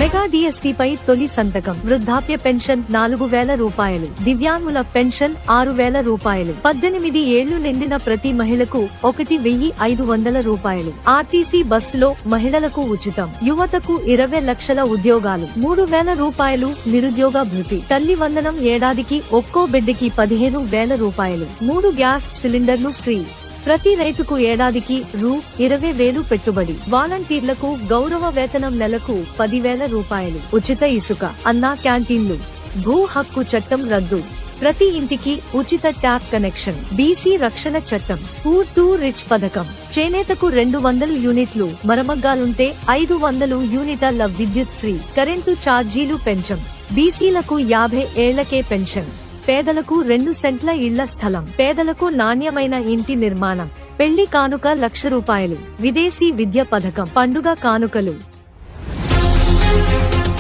Mega డిఎస్సిపై తొలి సంతకం. వృద్ధాప్య పెన్షన్ 4000 రూపాయలు, దివ్యాంగుల పెన్షన్ 6000 రూపాయలు, 18 ఏళ్లు నిండిన ప్రతి మహిళకు 1500 రూపాయలు. ఆర్టీసీ బస్సులో మహిళలకు ఉచితం. యువతకు 20 లక్షల ఉద్యోగాలు, 3000 రూపాయలు నిరుద్యోగ భృతి. తల్లి వందనం ఏడాదికి ఒక్కో బిడ్డకి 15,000 రూపాయలు. 3 గ్యాస్ సిలిండర్లు ఫ్రీ. ప్రతి రైతుకు ఏడాదికి రూ. 20,000 పెట్టుబడి. వాలంటీర్లకు గౌరవ వేతనం నెలకు 10,000 రూపాయలు. ఉచిత ఇసుక. అన్నా క్యాంటీన్లు. భూ హక్కు చట్టం రద్దు. ప్రతి ఇంటికి ఉచిత ట్యాప్ కనెక్షన్. బీసీ రక్షణ చట్టం. పూర్ టు రిచ్ పథకం. చేనేతకు 200 యూనిట్లు, మరమగ్గాలుంటే 500 యూనిట్ల విద్యుత్ ఫ్రీ. కరెంటు ఛార్జీలు పెంచం. బీసీలకు 50 ఏళ్లకే పెన్షన్. పేదలకు 2 సెంట్ల ఇళ్ల స్థలం. పేదలకు నాణ్యమైన ఇంటి నిర్మాణం. పెళ్లి కానుక 1,00,000 రూపాయలు. విదేశీ విద్య పథకం. పండుగ కానుకలు.